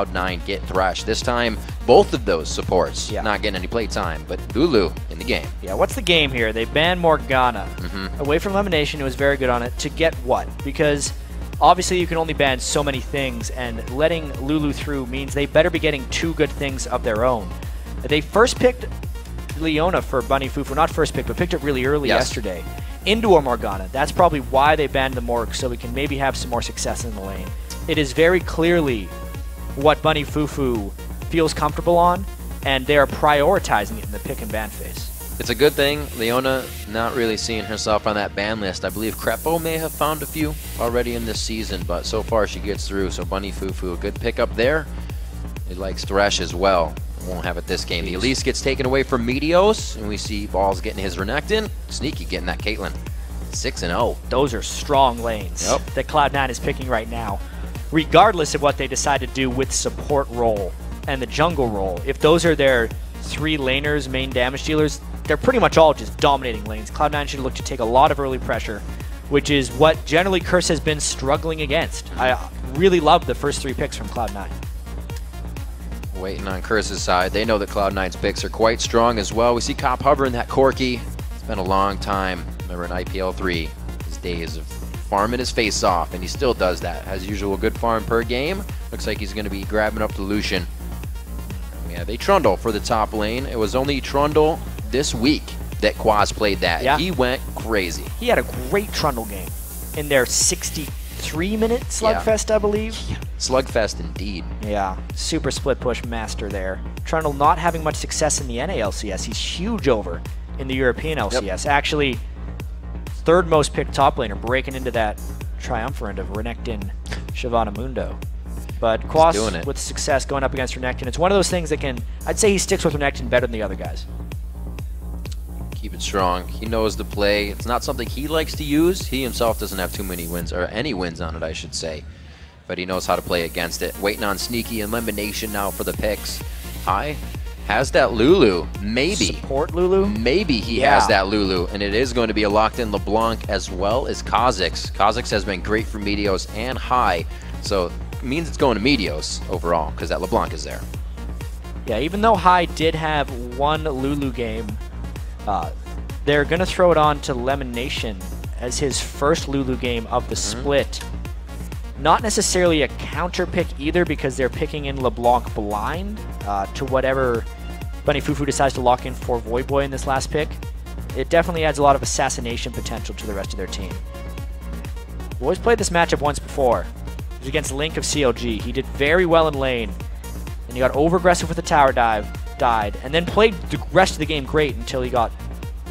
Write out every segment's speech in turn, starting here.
Cloud9 get thrashed. This time, both of those supports not getting any play time, but Lulu in the game. Yeah, what's the game here? They banned Morgana away from LemonNation, who was very good on it, to get what? Because obviously you can only ban so many things, and letting Lulu through means they better be getting two good things of their own. They first picked Leona for Bunny Fufuu, not first pick, but picked it really early yesterday into a Morgana. That's probably why they banned the Morg, so we can maybe have some more success in the lane. It is very clearly what Bunny Fufuu feels comfortable on, and they are prioritizing it in the pick and ban phase. It's a good thing. Leona not really seeing herself on that ban list. I believe Crepo may have found a few already in this season, but so far she gets through. So Bunny Fufuu, a good pickup there. It likes Thresh as well. Won't have it this game. The Elise gets taken away from Meteos, and we see Balls getting his Renekton. Sneaky getting that Caitlyn. 6-0. Those are strong lanes that Cloud9 is picking right now, regardless of what they decide to do with support role and the jungle role. If those are their three laners, main damage dealers, they're pretty much all just dominating lanes. Cloud9 should look to take a lot of early pressure, which is what generally Curse has been struggling against. I really love the first three picks from Cloud9. Waiting on Curse's side. They know that Cloud9's picks are quite strong as well. We see Cop hovering that Corki. It's been a long time. Remember in IPL 3, his days of farming his face off, and he still does that. As usual, good farm per game. Looks like he's going to be grabbing up the Lucian. We have a Trundle for the top lane. It was only Trundle this week that Quas played that. Yeah. He went crazy. He had a great Trundle game in their 63-minute Slugfest, I believe. Slugfest indeed. Yeah, super split push master there. Trundle not having much success in the NA LCS. He's huge over in the European LCS. Actually, third most picked top laner, breaking into that triumvirate of Renekton, Shyvana Mundo. But Quas with success going up against Renekton. It's one of those things that can, I'd say he sticks with Renekton better than the other guys. Keep it strong. He knows the play. It's not something he likes to use. He himself doesn't have too many wins, or any wins on it, I should say. But he knows how to play against it. Waiting on Sneaky and LemonNation now for the picks. Hai has that Lulu. Maybe. Support Lulu? Maybe he has that Lulu. And it is going to be a locked-in LeBlanc as well as Kha'Zix. Kha'Zix has been great for Meteos and Hai. So it means it's going to Meteos overall because that LeBlanc is there. Yeah, even though Hai did have one Lulu game, they're going to throw it on to LemonNation as his first Lulu game of the split. Not necessarily a counter pick either, because they're picking in LeBlanc blind to whatever Bunny Fufuu decides to lock in for Voyboy in this last pick. It definitely adds a lot of assassination potential to the rest of their team. Boys played this matchup once before. It was against Link of CLG. He did very well in lane, and he got over-aggressive with the tower dive, died, and then played the rest of the game great until he got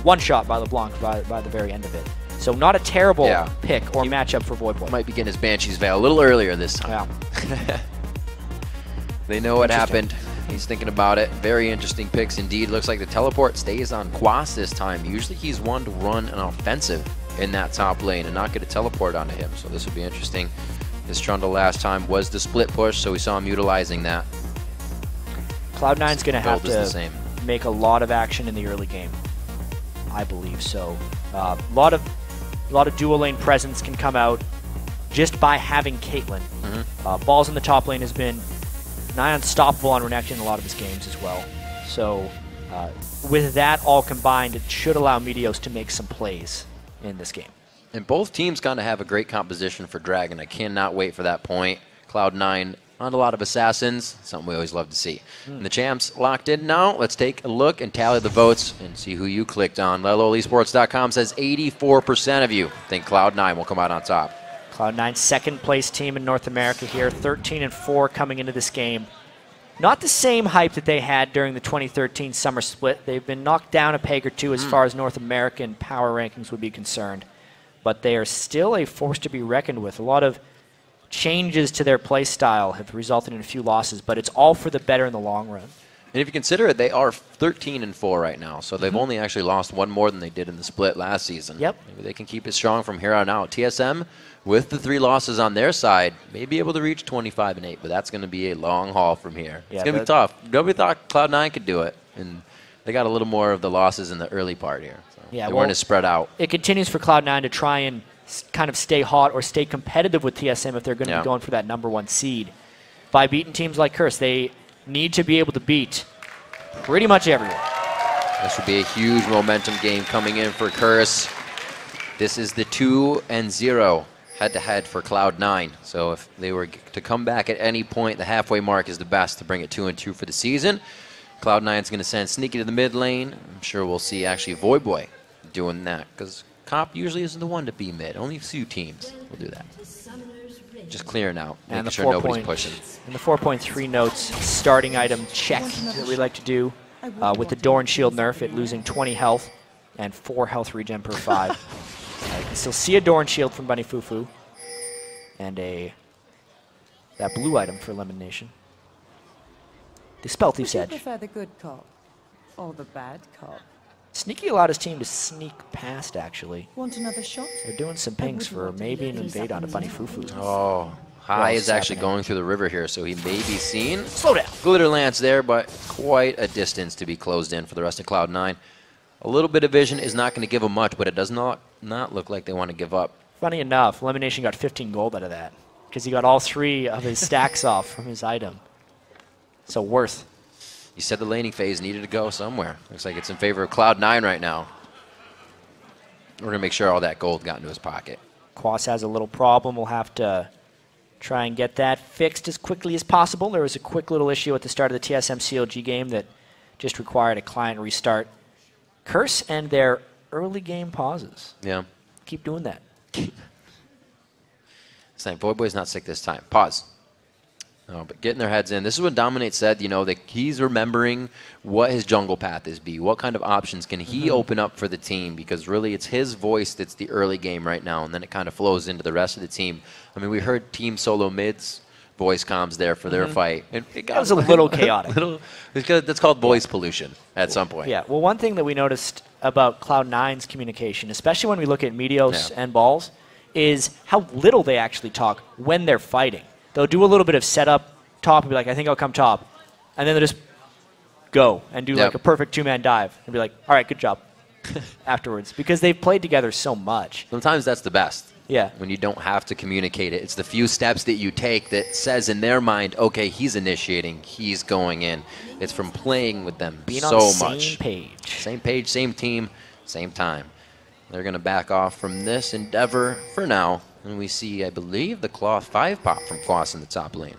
one-shot by LeBlanc by the very end of it. So not a terrible pick or matchup for Voyboy. Might be getting his Banshee's Veil a little earlier this time. Yeah. They know what happened. He's thinking about it. Very interesting picks indeed. Looks like the teleport stays on Quas this time. Usually he's one to run an offensive in that top lane and not get a teleport onto him. So this would be interesting. His Trundle last time was the split push, so we saw him utilizing that. Cloud9's going to have to make a lot of action in the early game. I believe so. A lot of dual lane presence can come out just by having Caitlyn. Balls in the top lane has been nigh unstoppable on Renekton in a lot of his games as well. So with that all combined, it should allow Meteos to make some plays in this game. And both teams kind of have a great composition for Dragon. I cannot wait for that point. Cloud9 on a lot of assassins, something we always love to see. And the champs locked in now. Let's take a look and tally the votes and see who you clicked on. LeloEsports.com says 84% of you think Cloud9 will come out on top. Cloud9's second place team in North America here, 13-4 coming into this game. Not the same hype that they had during the 2013 summer split. They've been knocked down a peg or two as far as North American power rankings would be concerned. But they are still a force to be reckoned with. A lot of changes to their play style have resulted in a few losses, but it's all for the better in the long run. And if you consider it, they are 13-4 right now, so they've only actually lost one more than they did in the split last season. Yep. Maybe they can keep it strong from here on out. TSM, with the 3 losses on their side, may be able to reach 25-8, but that's going to be a long haul from here. Yeah, it's going to be tough. Nobody thought Cloud9 could do it, and they got a little more of the losses in the early part here. So they weren't as spread out. It continues for Cloud9 to try and kind of stay hot or stay competitive with TSM if they're going to be going for that #1 seed. by beating teams like Curse. They need to be able to beat pretty much everyone. This would be a huge momentum game coming in for Curse. This is the 2-0 head-to-head for Cloud9. So if they were to come back at any point, the halfway mark is the best to bring it 2-2 for the season. Cloud9 is going to send Sneaky to the mid lane. I'm sure we'll see actually Voyboy doing that, because Cop usually isn't the one to be mid. Only a few teams will do that. Just clearing out, making sure nobody's pushing. And the 4.3 notes starting item check that we like to do with the Door and Shield nerf, it losing 20 health and 4 health regen per 5. You can still see a Door and Shield from Bunny Fufuu and that blue item for LemonNation. The Spell Thief said. Do you prefer the good cop or the bad cop? Sneaky allowed his team to sneak past, actually. Want another shot? They're doing some pings for maybe an invade onto Bunny Fufuu. Oh, Hai is actually going through the river here, so he may be seen. Slow down. Glitter Lance there, but quite a distance to be closed in for the rest of Cloud9. A little bit of vision is not going to give them much, but it does not look like they want to give up. Funny enough, LemonNation got 15 gold out of that because he got all 3 of his stacks off from his item. So worth. You said the laning phase needed to go somewhere. Looks like it's in favor of Cloud9 right now. We're going to make sure all that gold got into his pocket. Quas has a little problem. We'll have to try and get that fixed as quickly as possible. There was a quick little issue at the start of the TSM CLG game that just required a client restart. Curse and their early game pauses. Yeah. Keep doing that. Saying Voyboy's not sick this time. Pause. No, but getting their heads in. This is what Dominate said, you know, that he's remembering what his jungle path is be. What kind of options can he open up for the team? Because really it's his voice that's the early game right now, and then it kind of flows into the rest of the team. I mean, we heard Team Solo Mid's voice comms there for their fight. And it was a little chaotic. That's called voice pollution at some point. Yeah, well, one thing that we noticed about Cloud9's communication, especially when we look at Meteos and Balls, is how little they actually talk when they're fighting. They'll do a little bit of setup top and be like, I think I'll come top. And then they'll just go and do like a perfect 2-man dive and be like, all right, good job afterwards. Because they've played together so much. Sometimes that's the best. Yeah. When you don't have to communicate it. It's the few steps that you take that says in their mind, okay, he's initiating, he's going in. It's from playing with them Being so on the much. same page. Same page, same team, same time. They're going to back off from this endeavor for now. And we see, I believe, the cloth 5 pop from Quas in the top lane.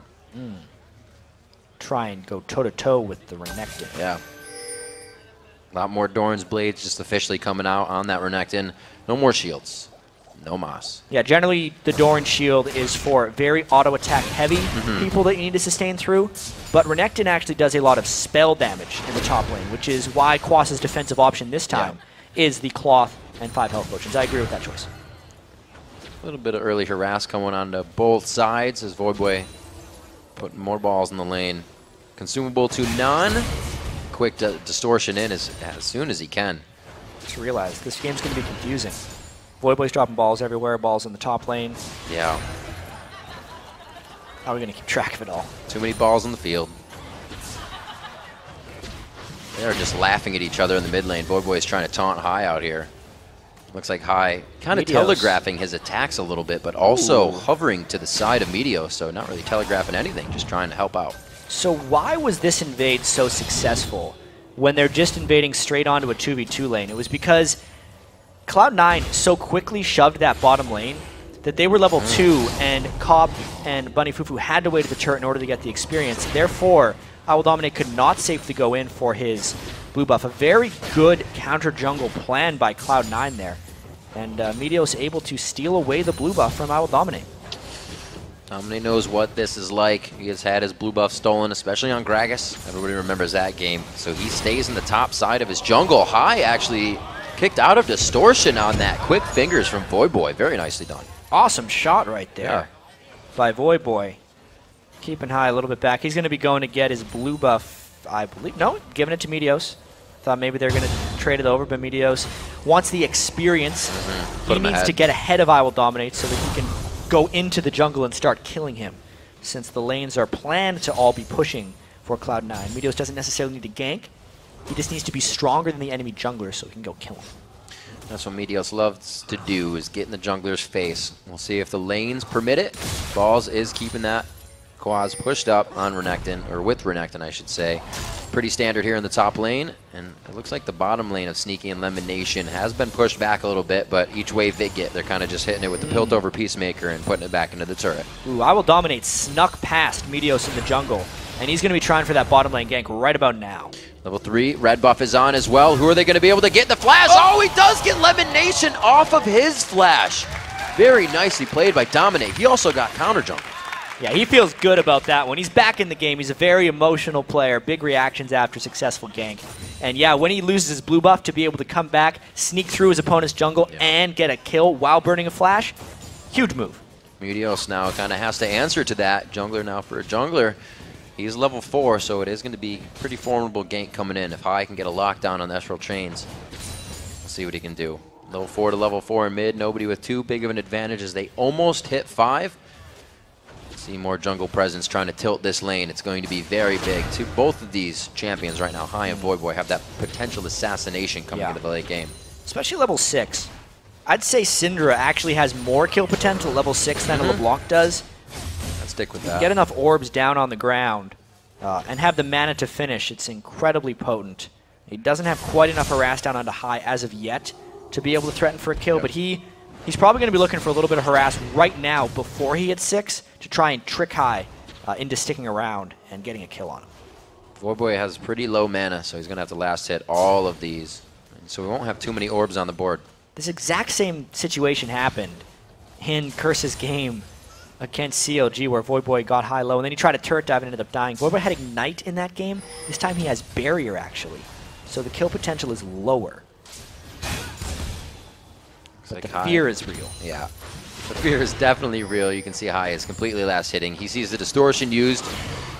Try and go toe-to-toe with the Renekton. Yeah. A lot more Doran's Blades just officially coming out on that Renekton. No more shields. No moss. Yeah, generally the Doran shield is for very auto-attack heavy people that you need to sustain through. But Renekton actually does a lot of spell damage in the top lane, which is why Quas's defensive option this time is the cloth and 5 health potions. I agree with that choice. A little bit of early harass going on to both sides as Voyboy putting more balls in the lane. Consumable to none. Quick distortion in as soon as he can. Just realized this game's going to be confusing. Voyboy's dropping balls everywhere, balls in the top lane. Yeah. How are we going to keep track of it all? Too many balls on the field. They're just laughing at each other in the mid lane. Voyboy's trying to taunt Hai out here. Looks like Hai kind of telegraphing his attacks a little bit, but also hovering to the side of Meteos, so not really telegraphing anything, just trying to help out. So why was this invade so successful when they're just invading straight onto a 2v2 lane? It was because Cloud9 so quickly shoved that bottom lane that they were level 2, and Cobb and Bunny Fufuu had to wait at the turret in order to get the experience. Therefore, IWillDominate could not safely go in for his blue buff. A very good counter jungle plan by Cloud9 there. And Meteos able to steal away the blue buff from IWillDominate. Dominate knows what this is like. He has had his blue buff stolen, especially on Gragas. Everybody remembers that game. So he stays in the top side of his jungle. Hai actually kicked out of distortion on that. Quick fingers from Voyboy. Very nicely done. Awesome shot right there by Voyboy. Keeping Hai a little bit back. He's going to be going to get his blue buff, I believe. No, giving it to Meteos. Thought maybe they're going to trade it over, but Meteos wants the experience. He needs to get ahead of IWillDominate so that he can go into the jungle and start killing him, since the lanes are planned to all be pushing for Cloud9. Meteos doesn't necessarily need to gank. He just needs to be stronger than the enemy jungler so he can go kill him. That's what Meteos loves to do, is get in the jungler's face. We'll see if the lanes permit it. Balls is keeping that Quas pushed up on Renekton, or with Renekton, I should say. Pretty standard here in the top lane, and it looks like the bottom lane of Sneaky and LemonNation has been pushed back a little bit, but each wave they get, they're kind of just hitting it with the Piltover Peacemaker and putting it back into the turret. Ooh, IWillDominate snuck past Meteos in the jungle, and he's going to be trying for that bottom lane gank right about now. Level 3, red buff is on as well. Who are they going to be able to get? The flash! Oh, he does get LemonNation off of his flash. Very nicely played by Dominate. He also got counter jump. Yeah, he feels good about that one. He's back in the game. He's a very emotional player. Big reactions after successful gank. And yeah, when he loses his blue buff, to be able to come back, sneak through his opponent's jungle, and get a kill while burning a flash, huge move. Meteos now kind of has to answer to that. Jungler now for a jungler. He's level 4, so it is going to be pretty formidable gank coming in. If Hai can get a lockdown on the Esral Chains, we'll see what he can do. Level 4 to level 4 in mid. Nobody with too big of an advantage as they almost hit 5. See more jungle presence trying to tilt this lane. It's going to be very big. Both of these champions right now, Hai and Voyboy, have that potential assassination coming into the late game. Especially level 6. I'd say Syndra actually has more kill potential at level 6 than LeBlanc does. Let's stick with that. Get enough orbs down on the ground and have the mana to finish. It's incredibly potent. He doesn't have quite enough harass down onto Hai as of yet to be able to threaten for a kill, but he's probably going to be looking for a little bit of harass right now before he hits 6 to try and trick Hai into sticking around and getting a kill on him. Voyboy has pretty low mana, so he's going to have to last hit all of these. So we won't have too many orbs on the board. This exact same situation happened in Curse's game against CLG, where Voyboy got high low, and then he tried to turret dive and ended up dying. Voyboy had Ignite in that game. This time he has Barrier, actually. So the kill potential is lower. But the fear is real. Yeah. The fear is definitely real. You can see Hai is completely last hitting. He sees the distortion used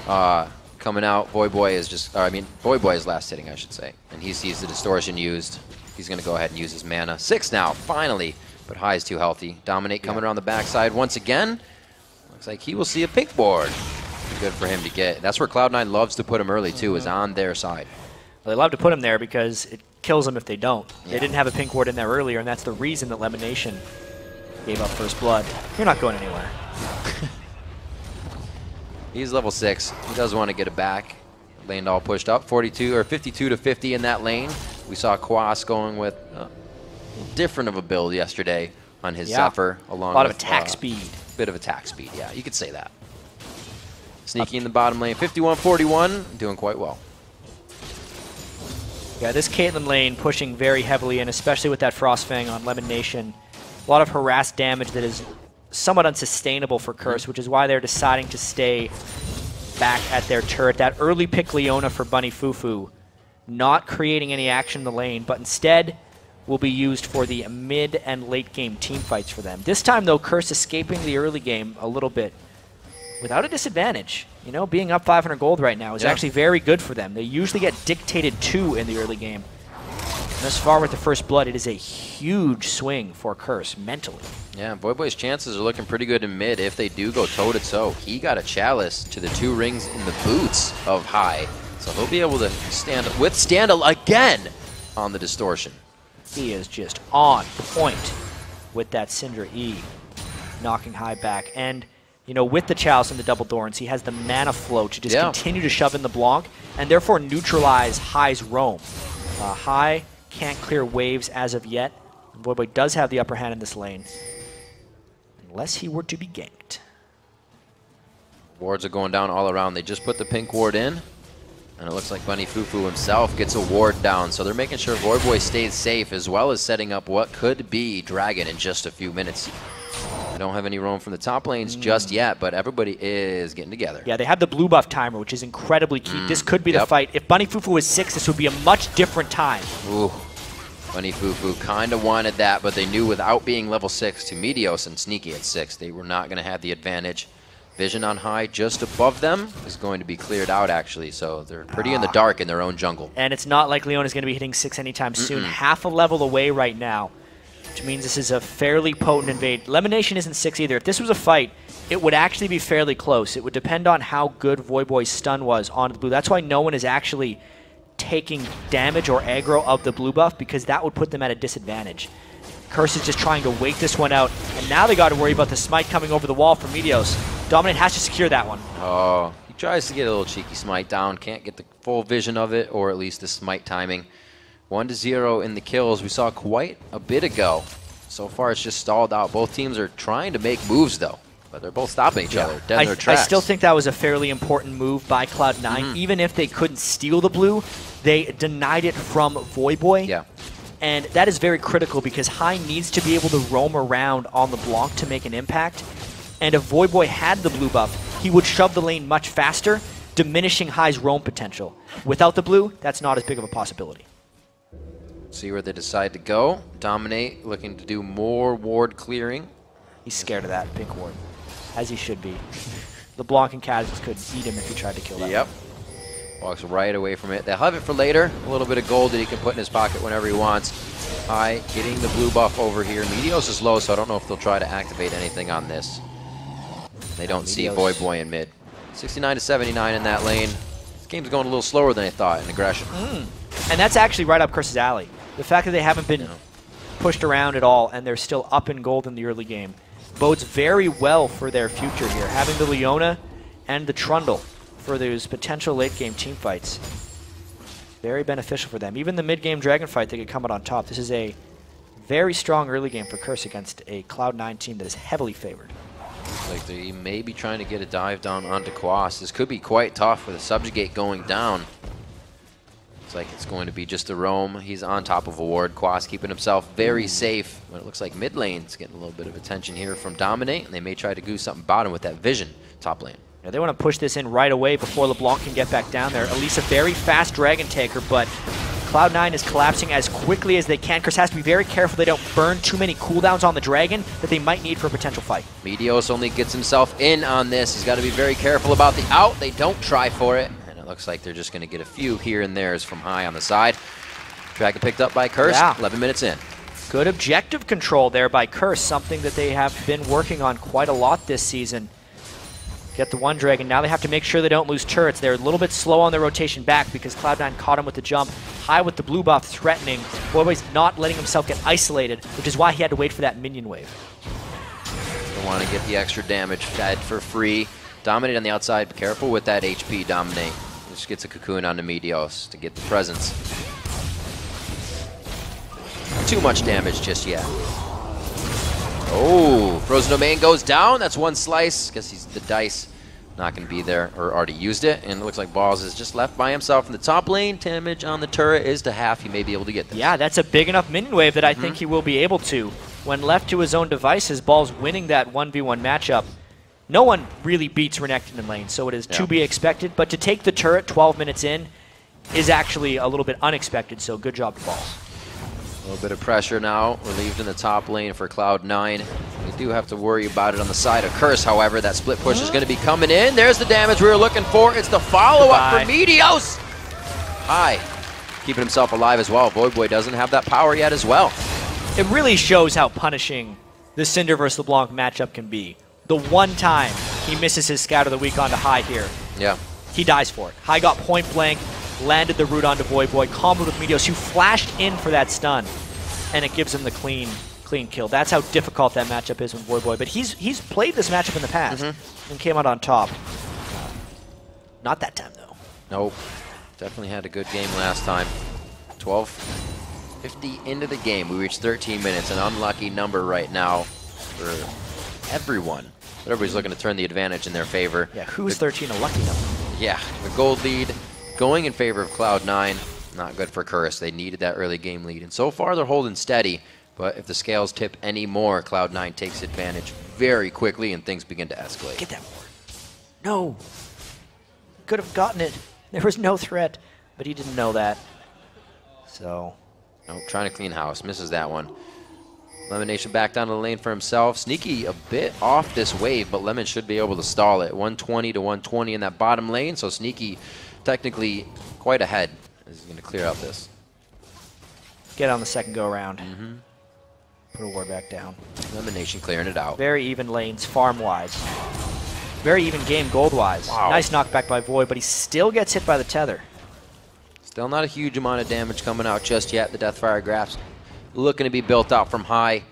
coming out. Voyboy is Voyboy is last hitting, I should say. And he sees the distortion used. He's going to go ahead and use his mana. 6 now, finally. But Hai is too healthy. Dominate coming around the backside once again. Looks like he will see a pink board. Good for him to get. That's where Cloud9 loves to put him early, too, is on their side. Well, they love to put him there because it kills them if they don't. They didn't have a pink ward in there earlier, and that's the reason that LemonNation gave up first blood. You're not going anywhere. He's level 6. He does want to get it back. Lane all pushed up, 42 or 52 to 50 in that lane. We saw Quas going with different of a build yesterday on his Zephyr, along with a lot of attack speed. Bit of attack speed, yeah, you could say that. Sneaky in the bottom lane, 51-41, doing quite well. Yeah, this Caitlyn lane pushing very heavily in, especially with that Frostfang on LemonNation. A lot of harass damage that is somewhat unsustainable for Curse, which is why they're deciding to stay back at their turret. That early pick Leona for Bunny Fufuu, not creating any action in the lane, but instead will be used for the mid and late game team fights for them. This time, though, Curse escaping the early game a little bit without a disadvantage. You know, being up 500 gold right now is actually very good for them. They usually get dictated to in the early game. Thus far with the first blood, it is a huge swing for Curse mentally. Yeah, Voyboy's chances are looking pretty good in mid if they do go toe-to-toe. He got a chalice to the 2 rings in the boots of Hai, so he'll be able to withstand again on the distortion. He is just on point with that Syndra E, knocking Hai back. And, you know, with the chalice and the double thorns, he has the mana flow to just continue to shove in the Blanc and therefore neutralize Hai's roam. Hai can't clear waves as of yet. Voyboy does have the upper hand in this lane, unless he were to be ganked. Wards are going down all around. They just put the pink ward in, and it looks like Bunny Fufuu himself gets a ward down. So they're making sure Voyboy stays safe, as well as setting up what could be Dragon in just a few minutes. They don't have any roam from the top lanes just yet, but everybody is getting together. Yeah, they have the blue buff timer, which is incredibly key. This could be the fight. If Bunny Fufuu was 6, this would be a much different time. Ooh. Bunny Fufuu kind of wanted that, but they knew without being level 6 to Meteos and Sneaky at 6, they were not going to have the advantage. Vision on Hai just above them is going to be cleared out, actually, so they're pretty in the dark in their own jungle. And it's not like Leona's going to be hitting 6 anytime soon. Half a level away right now, which means this is a fairly potent invade. LemonNation isn't 6 either. If this was a fight, it would actually be fairly close. It would depend on how good Voyboy's stun was on the blue. That's why no one is actually taking damage or aggro of the blue buff, because that would put them at a disadvantage. Curse is just trying to wait this one out, and now they got to worry about the smite coming over the wall from Meteos. Dominate has to secure that one. Oh, he tries to get a little cheeky smite down. Can't get the full vision of it, or at least the smite timing. 1-0 in the kills. We saw quite a bit ago. So far, it's just stalled out. Both teams are trying to make moves, though. But they're both stopping each other, dead in their tracks. I still think that was a fairly important move by Cloud9. Even if they couldn't steal the blue, they denied it from Voyboy. Yeah. And that is very critical because Hai needs to be able to roam around on LeBlanc to make an impact. And if Voyboy had the blue buff, he would shove the lane much faster, diminishing Hai's roam potential. Without the blue, that's not as big of a possibility. See where they decide to go. Dominate, looking to do more ward clearing. He's scared of that pink ward, as he should be. LeBlanc and Kaz could eat him if he tried to kill that. Yep. Walks right away from it. They'll have it for later. A little bit of gold that he can put in his pocket whenever he wants. Hai getting the blue buff over here. Meteos is low, so I don't know if they'll try to activate anything on this. They don't see Voyboy in mid. 69 to 79 in that lane. This game's going a little slower than I thought in aggression. And that's actually right up Curse's alley. The fact that they haven't been pushed around at all and they're still up in gold in the early game bodes very well for their future here. Having the Leona and the Trundle for those potential late-game team fights. Very beneficial for them. Even the mid-game Dragon fight, they could come out on top. This is a very strong early game for Curse against a Cloud9 team that is heavily favored. Looks like they may be trying to get a dive down onto Quas. This could be quite tough with a subjugate going down. Looks like it's going to be just a roam. He's on top of a ward. Quas keeping himself very safe. But it looks like mid lane's getting a little bit of attention here from Dominate, and they may try to do something bottom with that vision top lane. Yeah, they want to push this in right away before LeBlanc can get back down there. At least a very fast Dragon Taker, but Cloud9 is collapsing as quickly as they can. Curse has to be very careful they don't burn too many cooldowns on the Dragon that they might need for a potential fight. Meteos only gets himself in on this. He's got to be very careful about the out. They don't try for it. And it looks like they're just going to get a few here and there's from Hai on the side. Dragon picked up by Curse, 11 minutes in. Good objective control there by Curse, something that they have been working on quite a lot this season. Get the one Dragon. Now they have to make sure they don't lose turrets. They're a little bit slow on their rotation back because Cloud9 caught him with the jump. Hai with the blue buff threatening. Voyboy's not letting himself get isolated, which is why he had to wait for that minion wave. They want to get the extra damage fed for free. Dominate on the outside. Be careful with that HP, Dominate. Just gets a cocoon onto Meteos to get the presence. Not too much damage just yet. Oh, Frozen Domain goes down. That's one slice. Guess he's the dice. Not going to be there, or already used it. And it looks like Balls is just left by himself in the top lane. Damage on the turret is to half. He may be able to get this. Yeah, that's a big enough minion wave that I think he will be able to. When left to his own devices, Balls winning that 1v1 matchup. No one really beats Renekton in lane, so it is to be expected. But to take the turret 12 minutes in is actually a little bit unexpected, so good job to Balls. A little bit of pressure now, relieved in the top lane for Cloud9. We do have to worry about it on the side of Curse, however. That split push is going to be coming in. There's the damage we were looking for. It's the follow-up for Meteos. Hai keeping himself alive as well. Voyboy doesn't have that power yet as well. It really shows how punishing the Syndra versus LeBlanc matchup can be. The one time he misses his Scout of the Week onto Hai here, he dies for it. Hai got point blank, landed the root onto Voyboy, comboed with Meteos, who flashed in for that stun, and it gives him the clean kill. That's how difficult that matchup is with Voyboy. But he's played this matchup in the past and came out on top. Not that time, though. Nope. Definitely had a good game last time. 12:50 into the game. We reached 13 minutes, an unlucky number right now for everyone. But everybody's looking to turn the advantage in their favor. Yeah, who's 13 a lucky number? Yeah, the gold lead going in favor of Cloud9. Not good for Curse. They needed that early game lead. And so far, they're holding steady. But if the scales tip any more, Cloud9 takes advantage very quickly and things begin to escalate. Get that ward. No. Could have gotten it. There was no threat, but he didn't know that. So. Nope, trying to clean house. Misses that one. LemonNation back down to the lane for himself. Sneaky a bit off this wave, but Lemon should be able to stall it. 120 to 120 in that bottom lane, so Sneaky technically quite ahead. He's going to clear out this. Get on the second go around. Put a ward back down. LemonNation clearing it out. Very even lanes farm-wise. Very even game gold-wise. Wow. Nice knockback by Void, but he still gets hit by the tether. Still not a huge amount of damage coming out just yet. The Deathfire graphs looking to be built out from Hai.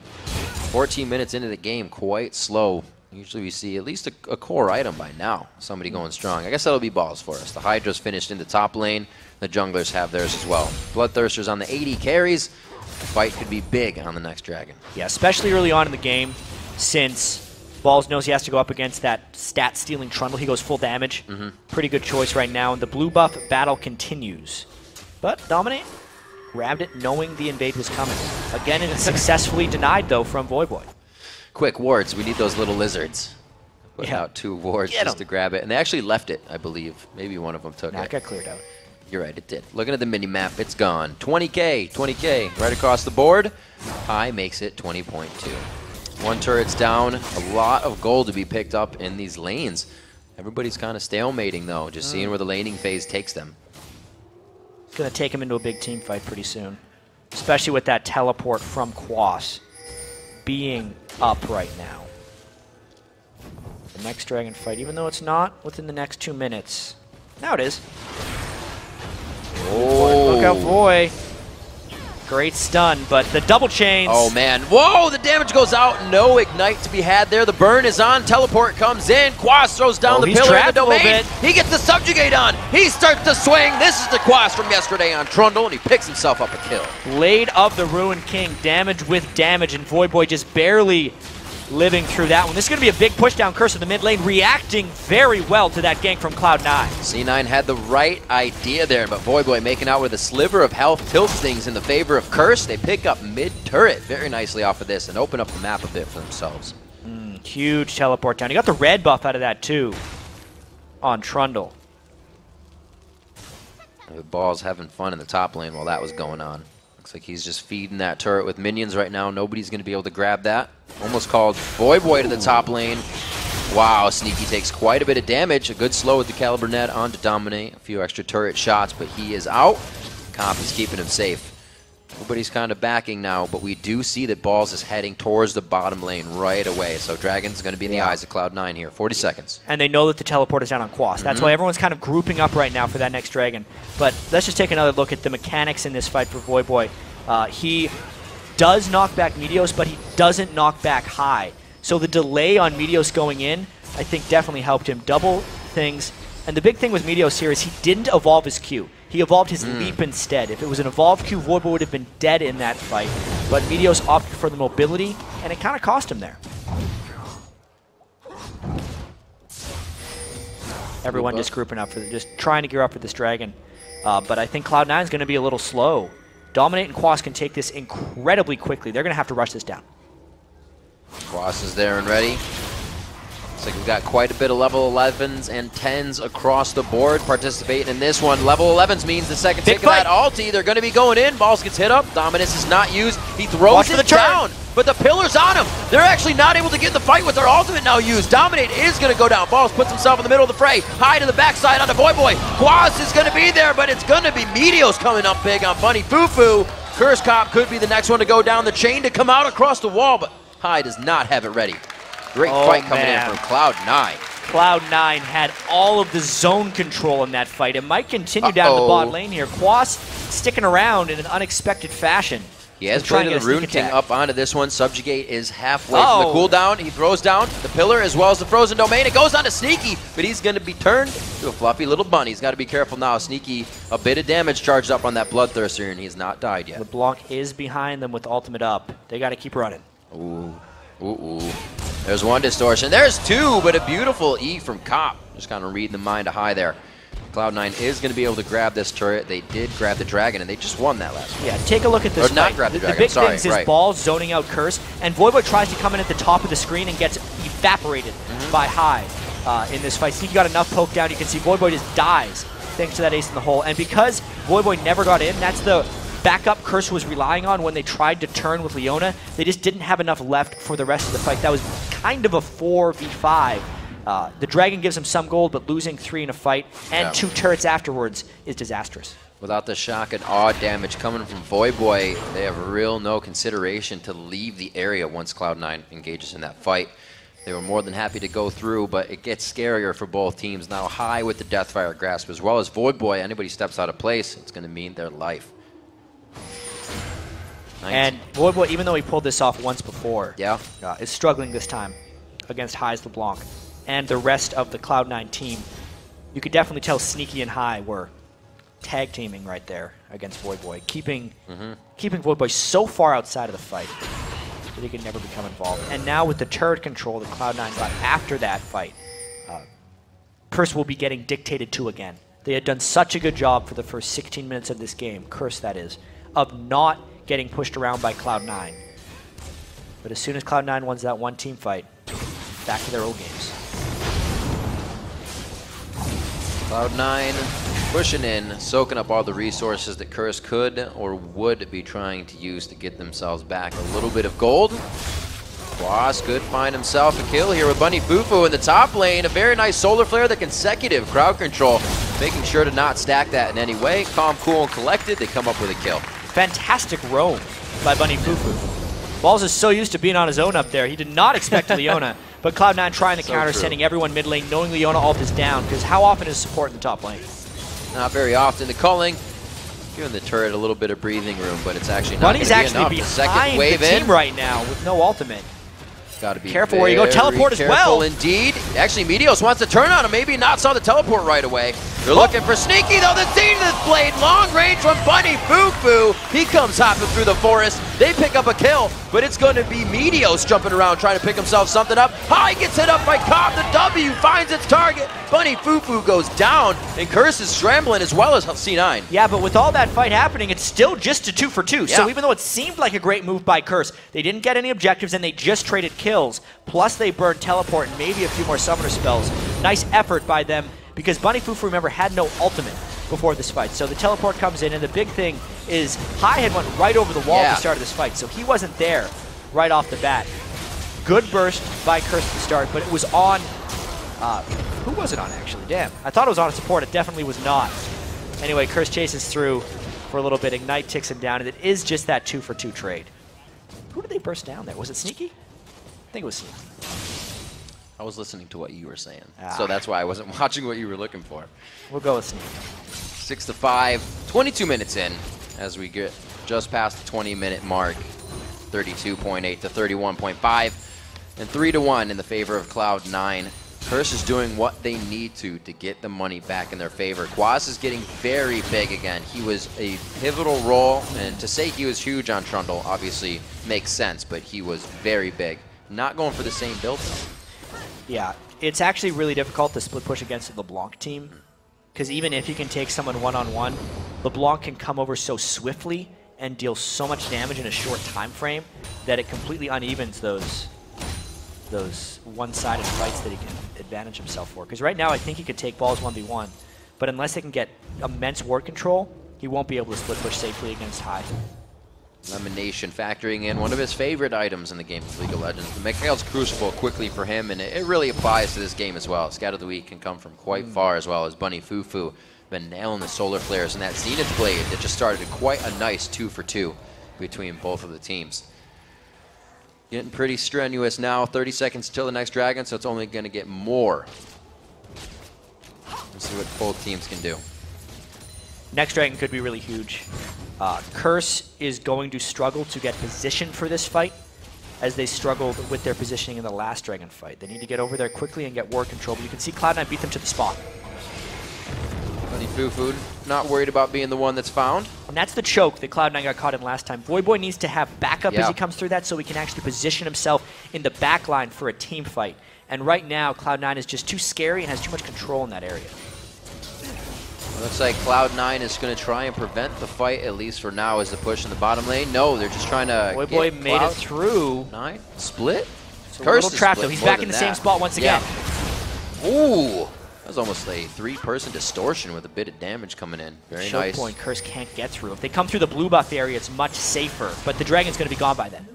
14 minutes into the game, quite slow Usually we see at least a core item by now. Somebody going strong. I guess that'll be balls for us. The Hydra's finished in the top lane. The junglers have theirs as well. Bloodthirsters on the 80 carries. The fight could be big on the next dragon. Yeah, especially early on in the game, since Balls knows he has to go up against that stat-stealing Trundle. He goes full damage. Pretty good choice right now. And the blue buff battle continues. But Dominate grabbed it knowing the invade was coming. Again, it is successfully denied, though, from Voyboy. Quick wards. We need those little lizards. Put out 2 wards just to grab it. And they actually left it, I believe. Maybe one of them took it. It got cleared out. You're right, it did. Looking at the mini-map, it's gone. 20K, 20K, right across the board. Hai makes it 20.2. 1 turret's down. A lot of gold to be picked up in these lanes. Everybody's kind of stalemating, though, just seeing where the laning phase takes them. It's going to take him into a big team fight pretty soon, especially with that teleport from Quas being up right now. The next dragon fight, even though it's not within the next 2 minutes. Now it is. Oh. Look out, boy. Great stun, but the double chains. Oh, man. Whoa, the damage goes out. No ignite to be had there. The burn is on. Teleport comes in. Quas throws down the pillar in the domain. He gets the subjugate on. He starts to swing. This is the Quas from yesterday on Trundle, and he picks himself up a kill. Blade of the Ruined King. Damage with damage, and Voyboy just barely living through that one. This is going to be a big push down Curse in the mid lane, reacting very well to that gank from Cloud9. C9 had the right idea there, but Voyboy making out with a sliver of health tilts things in the favor of Curse. They pick up mid-turret very nicely off of this and open up the map a bit for themselves. Huge teleport down. You got the red buff out of that too on Trundle. The Ball's having fun in the top lane while that was going on. Looks like he's just feeding that turret with minions right now. Nobody's going to be able to grab that. Almost called Voyboy to the top lane. Wow, Sneaky takes quite a bit of damage. A good slow with the Caliber net on to Dominate. A few extra turret shots, but he is out. Comp is keeping him safe. Everybody's kind of backing now, but we do see that Balls is heading towards the bottom lane right away. So Dragon's going to be in the eyes of Cloud9 here. 40 seconds. And they know that the teleport is down on Quas. That's why everyone's kind of grouping up right now for that next Dragon. But let's just take another look at the mechanics in this fight for Voyboy. He does knock back Meteos, but he doesn't knock back Hai. So the delay on Meteos going in, I think, definitely helped him. Double things. And the big thing with Meteos here is he didn't evolve his Q. He evolved his leap instead. If it was an evolved Q, Voyboy would have been dead in that fight. But Meteos opted for the mobility, and it kind of cost him there. Everyone just grouping up, just trying to gear up for this Dragon. But I think Cloud9 is going to be a little slow. Dominate and Quas can take this incredibly quickly. They're going to have to rush this down. Quas is there and ready. Looks like we've got quite a bit of level 11s and 10s across the board participating in this one. Level 11s means the second tick of that ulti. They're going to be going in. Balls gets hit up. Dominus is not used. He throws it down, but the pillar's on him. They're actually not able to get in the fight with their ultimate now used. Dominate is going to go down. Balls puts himself in the middle of the fray. High to the backside on the Voyboy. Quas is going to be there, but it's going to be Meteos coming up big on Bunny Fufuu. Curse Cop could be the next one to go down the chain to come out across the wall, but High does not have it ready. Great fight coming in from Cloud9. Cloud9 had all of the zone control in that fight. It might continue down the bot lane here. Quas sticking around in an unexpected fashion. He has played the Rune King up onto this one. Subjugate is halfway from the cooldown. He throws down the pillar as well as the frozen domain. It goes on to Sneaky, but he's going to be turned to a fluffy little bunny. He's got to be careful now. Sneaky, a bit of damage charged up on that Bloodthirster, and he's not died yet. LeBlanc is behind them with ultimate up. They got to keep running. Ooh. There's one distortion. There's two, but a beautiful E from Cop. Just kind of reading the mind of High there. Cloud9 is going to be able to grab this turret. They did grab the Dragon, and they just won that last one. Yeah, take a look at this fight. Not grab the Dragon, big things is Balls zoning out Curse, and Voyboy tries to come in at the top of the screen and gets evaporated by High in this fight. Sneaky got enough poke down. You can see Voyboy just dies thanks to that ace in the hole. And because Voyboy never got in, that's the backup Curse was relying on when they tried to turn with Leona. They just didn't have enough left for the rest of the fight. That was kind of a 4v5. The Dragon gives him some gold, but losing 3 in a fight and 2 turrets afterwards is disastrous. Without the shock and awe damage coming from Voyboy, they have real no consideration to leave the area once Cloud9 engages in that fight. They were more than happy to go through, but it gets scarier for both teams. Now High with the Deathfire Grasp as well as Voyboy. Anybody steps out of place, it's going to mean their life. And Voyboy, even though he pulled this off once before, is struggling this time. against Hai's LeBlanc and the rest of the Cloud9 team. You could definitely tell Sneaky and Hai were tag teaming right there against Voyboy, keeping Voyboy so far outside of the fight that he could never become involved. And now with the turret control that Cloud9 got after that fight, Curse will be getting dictated to again. They had done such a good job for the first 16 minutes of this game, Curse that is, of not getting pushed around by Cloud9. But as soon as Cloud9 wins that one team fight, back to their old games. Cloud9 pushing in, soaking up all the resources that Curse could or would be trying to use to get themselves back a little bit of gold. Quas could find himself a kill here with Bunny Fufuu in the top lane. A very nice solar flare, the consecutive crowd control, making sure to not stack that in any way. Calm, cool, and collected, they come up with a kill. Fantastic roam by Bunny Fufuu. Balls is so used to being on his own up there. He did not expect Leona, but Cloud9 trying to counter, sending everyone mid lane, knowing Leona ult is down, because how often is support in the top lane? Not very often. The culling, giving the turret a little bit of breathing room, but it's actually not Bunny's going to be enough. actually The second behind wave the in. team right now with no ultimate. Got to be careful where you go. Teleport as well. Indeed. Actually, Meteos wants to turn on him. Maybe not saw the teleport right away. They're looking for Sneaky, though. The Zenith Blade, long range from Bunny Fufuu. He comes hopping through the forest. They pick up a kill, but it's going to be Meteos jumping around trying to pick himself something up. Hai gets hit up by Cobb. The W finds its target. Bunny Fufuu goes down, and Curse is scrambling as well as C9. Yeah, but with all that fight happening, it's still just a 2 for 2. Yeah. So even though it seemed like a great move by Curse, they didn't get any objectives and they just traded kills. Plus they burned teleport and maybe a few more summoner spells. Nice effort by them because Bunny Fufuu, remember, had no ultimate before this fight. So the teleport comes in, and the big thing is Hai had went right over the wall at the start of this fight, so he wasn't there right off the bat. Good burst by Curse to start, but it was on... who was it on, actually? Damn. I thought it was on a support. It definitely was not. Anyway, Curse chases through for a little bit. Ignite takes him down, and it is just that 2 for 2 trade. Who did they burst down there? Was it Sneaky? I think it was Sneaky. I was listening to what you were saying, so that's why I wasn't watching what you were looking for. We'll go with Sneaky. 6 to 5, 22 minutes in as we get just past the 20-minute mark. 32.8 to 31.5, and 3 to 1 in the favor of Cloud9. Curse is doing what they need to get the money back in their favor. Quas is getting very big again. He was a pivotal role, and to say he was huge on Trundle obviously makes sense, but he was very big. Not going for the same build though. Yeah, it's actually really difficult to split push against the LeBlanc team, because even if you can take someone one-on-one, LeBlanc can come over so swiftly and deal so much damage in a short time frame that it completely unevens those one-sided fights that he can advantage himself for. Because right now I think he could take balls 1v1, but unless they can get immense ward control, he won't be able to split push safely against Hai. LemonNation factoring in one of his favorite items in the game of League of Legends. The Mikhail's Crucible quickly for him, and it really applies to this game as well. Scout of the Week can come from quite far as well as Bunny Fufuu. Been nailing the solar flares and that Zenith Blade that just started quite a nice 2 for 2 between both of the teams. Getting pretty strenuous now. 30 seconds till the next dragon, so it's only going to get more. Let's see what both teams can do. Next dragon could be really huge. Curse is going to struggle to get position for this fight, as they struggled with their positioning in the last dragon fight. They need to get over there quickly and get ward control, but you can see Cloud9 beat them to the spot. Bunny Fufuu not worried about being the one that's found. And that's the choke that Cloud9 got caught in last time. Voyboy needs to have backup as he comes through that so he can actually position himself in the back line for a team fight. And right now, Cloud9 is just too scary and has too much control in that area. Looks like Cloud9 is going to try and prevent the fight, at least for now, as the push in the bottom lane. No, they're just trying to Voyboy made it through. Nine split? So a little trap, though. He's back in the same spot once again. Ooh! That was almost a 3-person distortion with a bit of damage coming in. Very nice. Choke point Curse can't get through. If they come through the blue buff area, it's much safer. But the dragon's going to be gone by then.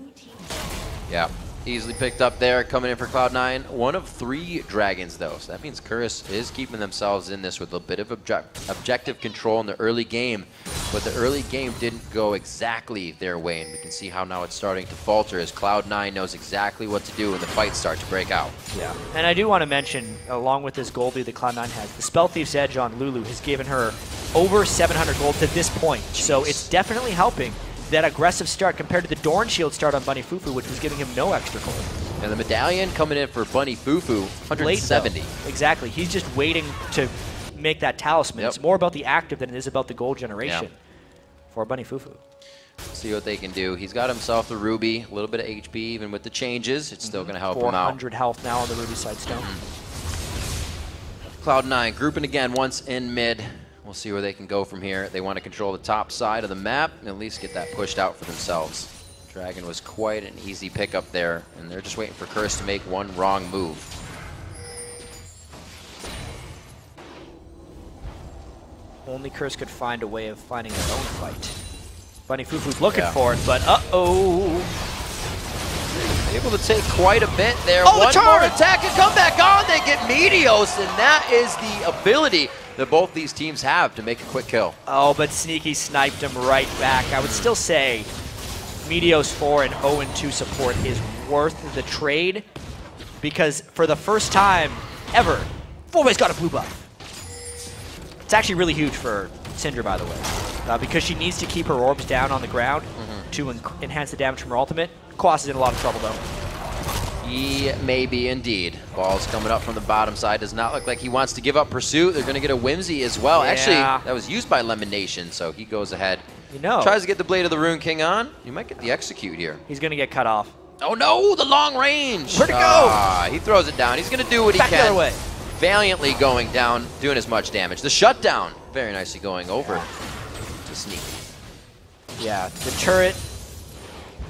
Yeah. Easily picked up there, coming in for Cloud9. 1 of 3 dragons, though. So that means Curse is keeping themselves in this with a bit of objective control in the early game. But the early game didn't go exactly their way. And we can see how now it's starting to falter as Cloud9 knows exactly what to do when the fights start to break out. Yeah. And I do want to mention, along with this gold lead that Cloud9 has, the Spell Thief's Edge on Lulu has given her over 700 gold to this point. Jeez. So it's definitely helping that aggressive start compared to the Dorn Shield start on Bunny Fufuu, which was giving him no extra gold. And the medallion coming in for Bunny Fufuu, 170. Exactly. He's just waiting to make that talisman. Yep. It's more about the active than it is about the gold generation for Bunny Fufuu. See what they can do. He's got himself the Ruby, a little bit of HP, even with the changes. It's still going to help him out. 400 health now on the Ruby side stone. Cloud9 grouping again once in mid. We'll see where they can go from here. They want to control the top side of the map and at least get that pushed out for themselves. Dragon was quite an easy pickup there, and they're just waiting for Curse to make one wrong move. Only Curse could find a way of finding their own fight. Bunny Fufu's looking for it, but uh-oh. Able to take quite a bit there. Oh, one more attack and come back on. They get Meteos, and that is the ability that both these teams have to make a quick kill. Oh, but Sneaky sniped him right back. I would still say Meteos 4 and 0-2 support is worth the trade because for the first time ever, Voyboy's got a blue buff. It's actually really huge for Syndra, by the way, because she needs to keep her orbs down on the ground to enhance the damage from her ultimate. Quas is in a lot of trouble, though. He may be indeed. Ball's coming up from the bottom side. Does not look like he wants to give up pursuit. They're going to get a Whimsy as well. Yeah. Actually, that was used by LemonNation, so he goes ahead. You know. Tries to get the Blade of the Rune King on. You might get the execute here. He's going to get cut off. Oh no, the long range. Where'd it go? He throws it down. He's going to do what he Back can. the other way. Valiantly going down, doing as much damage. The shutdown, very nicely going over to Sneak. Yeah, the turret,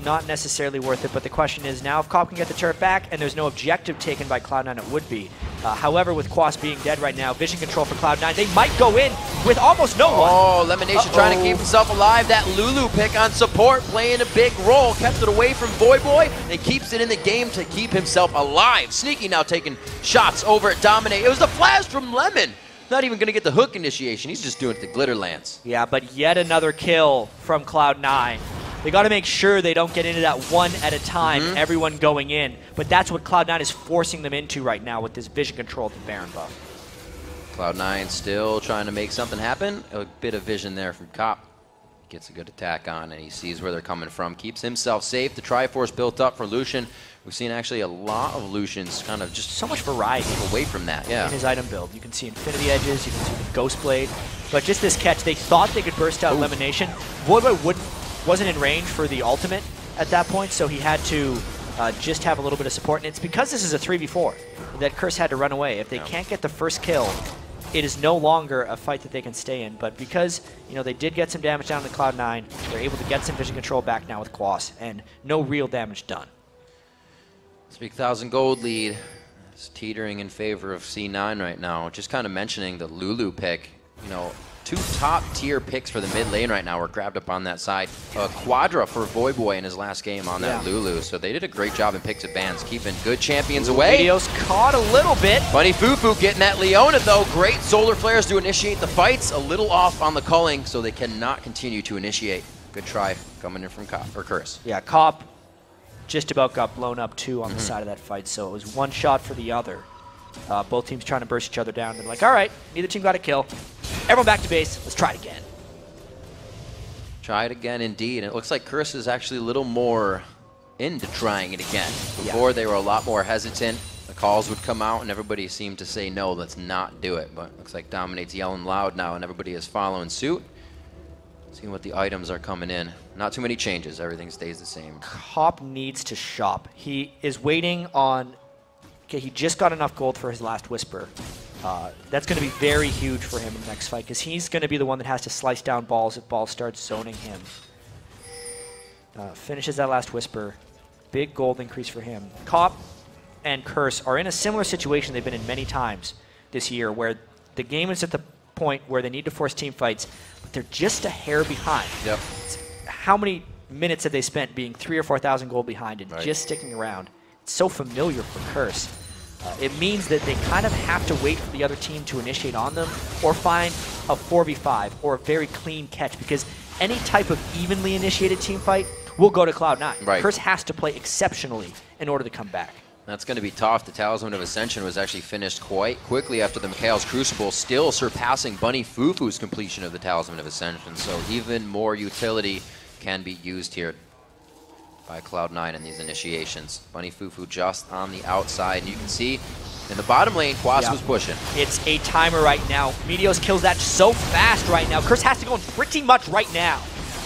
not necessarily worth it, but the question is now if Cop can get the turret back and there's no objective taken by Cloud9, it would be. However, with Quas being dead right now, vision control for Cloud9, they might go in with almost no one. Oh, LemonNation trying to keep himself alive. That Lulu pick on support playing a big role. Kept it away from Voyboy and keeps it in the game to keep himself alive. Sneaky now taking shots over at Dominate. It was the flash from Lemon. Not even going to get the hook initiation. He's just doing it to Glitter Lance. Yeah, but yet another kill from Cloud9. They got to make sure they don't get into that one at a time, everyone going in. But that's what Cloud9 is forcing them into right now with this vision control to Baron buff. Cloud9 still trying to make something happen. A bit of vision there from Cop. Gets a good attack on, and he sees where they're coming from. Keeps himself safe. The Triforce built up for Lucian. We've seen actually a lot of Lucians kind of just so much variety away from that. In his item build. You can see Infinity Edges, you can see the Ghost Blade. But just this catch, they thought they could burst out LemonNation. Voyboy wasn't in range for the ultimate at that point, so he had to just have a little bit of support. And it's because this is a 3v4 that Curse had to run away. If they can't get the first kill, it is no longer a fight that they can stay in. But because they did get some damage down to Cloud9, they're able to get some vision control back now with Quas, and no real damage done. 3,000 gold lead is teetering in favor of C9 right now. Just kind of mentioning the Lulu pick. Two top-tier picks for the mid lane right now were grabbed up on that side. Quadra for Voyboy in his last game on that Lulu. So they did a great job in picks and bans, keeping good champions away. Meteos caught a little bit. Bunny Fufuu getting that Leona, though. Great solar flares to initiate the fights. A little off on the culling, so they cannot continue to initiate. Good try coming in from Curse. Yeah, Cop just about got blown up, too, on the side of that fight. So it was one shot for the other. Both teams trying to burst each other down. They're like, all right, neither team got a kill. Everyone back to base. Let's try it again. Try it again, indeed. And it looks like Curse is actually a little more into trying it again. Before, they were a lot more hesitant. The calls would come out, and everybody seemed to say, no, let's not do it. But it looks like Dominate's yelling loud now, and everybody is following suit. Seeing what the items are coming in. Not too many changes. Everything stays the same. Cop needs to shop. He is waiting on... Okay, he just got enough gold for his last Whisper. That's going to be very huge for him in the next fight because he's going to be the one that has to slice down balls if balls start zoning him. Finishes that last Whisper. Big gold increase for him. Cop and Curse are in a similar situation they've been in many times this year where the game is at the point where they need to force team fights, but they're just a hair behind. Yep. How many minutes have they spent being 3,000 or 4,000 gold behind and just sticking around? It's so familiar for Curse. It means that they kind of have to wait for the other team to initiate on them or find a 4v5 or a very clean catch because any type of evenly initiated team fight will go to Cloud9. Right. Curse has to play exceptionally in order to come back. That's going to be tough. The Talisman of Ascension was actually finished quite quickly after the Mikhail's Crucible, still surpassing Bunny Fufu's completion of the Talisman of Ascension. So even more utility can be used here. by Cloud9 in these initiations. Bunny Fufuu just on the outside. And you can see in the bottom lane, Quas was pushing. It's a timer right now. Meteos kills that so fast right now. Curse has to go in pretty much right now.